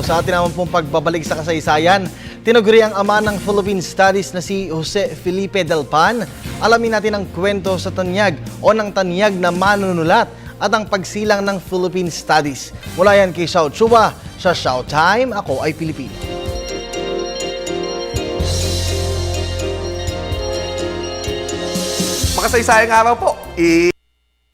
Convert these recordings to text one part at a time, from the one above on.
sa atin naman pong pagbabalik sa kasaysayan, tinaguri ang ama ng Philippine Studies na si Jose Felipe Del Pan. Alamin natin ang kwento sa tanyag o ng tanyag na manunulat at ang pagsilang ng Philippine Studies. Mula yan kay Xiao Chua sa Showtime, Ako ay Pilipino. Makasaysayang araw po.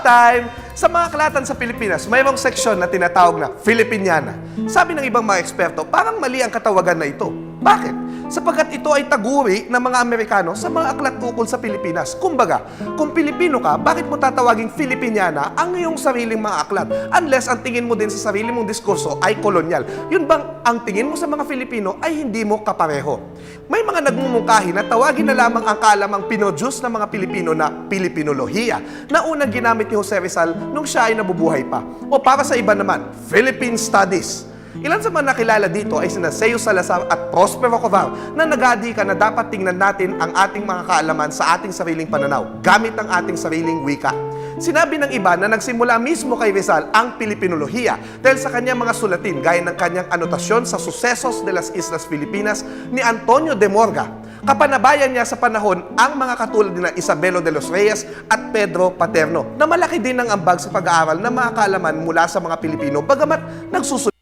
Time sa mga aklatan sa Pilipinas, mayroong seksyon na tinatawag na Filipiniana. Sabi ng ibang mga eksperto, parang mali ang katawagan na ito. Bakit? Sapagkat ito ay taguri ng mga Amerikano sa mga aklat tukol sa Pilipinas. Kumbaga, kung Pilipino ka, bakit mo tatawaging Filipiniana ang iyong sariling mga aklat? Unless ang tingin mo din sa sarili mong diskurso ay kolonyal. Yun bang ang tingin mo sa mga Filipino ay hindi mo kapareho? May mga nagmumungkahi na tawagin na lamang ang kaalamang pinodyus ng mga Pilipino na Pilipinolohiya na unang ginamit ni Jose Rizal nung siya ay nabubuhay pa. O para sa iba naman, Philippine Studies. Ilan sa mga nakilala dito ay sina Seo Salazar at Prospero Covar na nag-aadika na dapat tingnan natin ang ating mga kaalaman sa ating sariling pananaw gamit ang ating sariling wika. Sinabi ng iba na nagsimula mismo kay Rizal ang Pilipinolohiya dahil sa kanyang mga sulatin gaya ng kanyang anotasyon sa Sucesos de las Islas Filipinas ni Antonio de Morga. Kapanabayan niya sa panahon ang mga katulad ni Isabelo de los Reyes at Pedro Paterno na malaki din ang ambag sa pag-aaral ng mga kaalaman mula sa mga Pilipino bagamat nagsusunod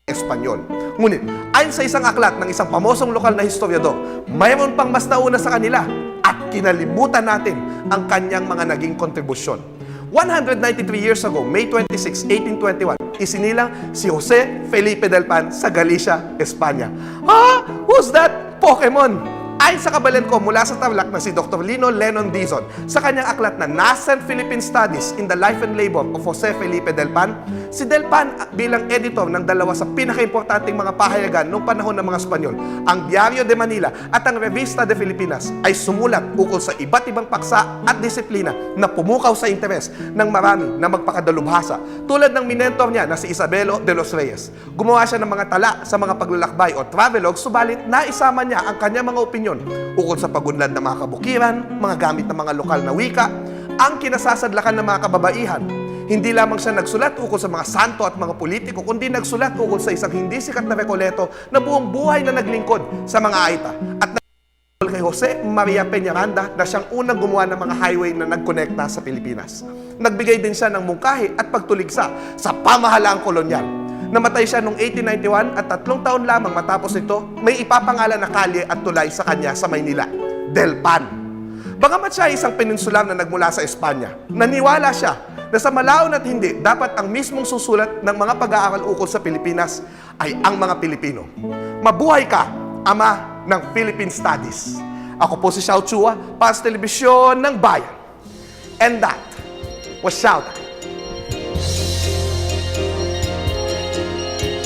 Espanyol. Ngunit, ayon sa isang aklat ng isang pamosong lokal na historiador, mayroon pang mas nauna sa kanila at kinalimutan natin ang kanyang mga naging kontribusyon. 193 years ago, May 26, 1821, isinilang si Jose Felipe Del Pan sa Galicia, Espanya. Ha? Who's that? Pokemon! Ayon sa kabalan ko mula sa Tarlac na si Dr. Lino Lennon Dizon sa kanyang aklat na Nascent Philippine Studies in the Life and Labor of Jose Felipe Del Pan, si Del Pan bilang editor ng dalawa sa pinakaimportanteng mga pahayagan noong panahon ng mga Espanyol, ang Diario de Manila at ang Revista de Filipinas, ay sumulat ukol sa iba't ibang paksa at disiplina na pumukaw sa interes ng marami na magpakadalubhasa tulad ng minentor niya na si Isabelo de los Reyes. Gumawa siya ng mga tala sa mga paglalakbay o travelogue, subalit naisama niya ang kanyang mga opinyon ukol sa pagunlad ng mga kabukiran, mga gamit ng mga lokal na wika, ang kinasasadlakan ng mga kababaihan. Hindi lamang siya nagsulat ukol sa mga santo at mga politiko, kundi nagsulat ukol sa isang hindi sikat na Recoleto na buong buhay na naglingkod sa mga Aita. At kay Jose Maria Peñaranda na siyang unang gumawa ng mga highway na nagkonekta sa Pilipinas. Nagbigay din siya ng mungkahi at pagtuligsa sa pamahalaang kolonyal. Namatay siya noong 1891 at 3 taon lamang matapos ito, may ipapangalan na kalye at tulay sa kanya sa Maynila, Del Pan. Bagamat siya ay isang peninsular na nagmula sa Espanya, naniwala siya na sa malaon at hindi, dapat ang mismong susulat ng mga pag-aaral ukol sa Pilipinas ay ang mga Pilipino. Mabuhay ka, ama ng Philippine Studies. Ako po si Xiao Chua, para sa Telebisyon ng Bayan. And that was Showtime.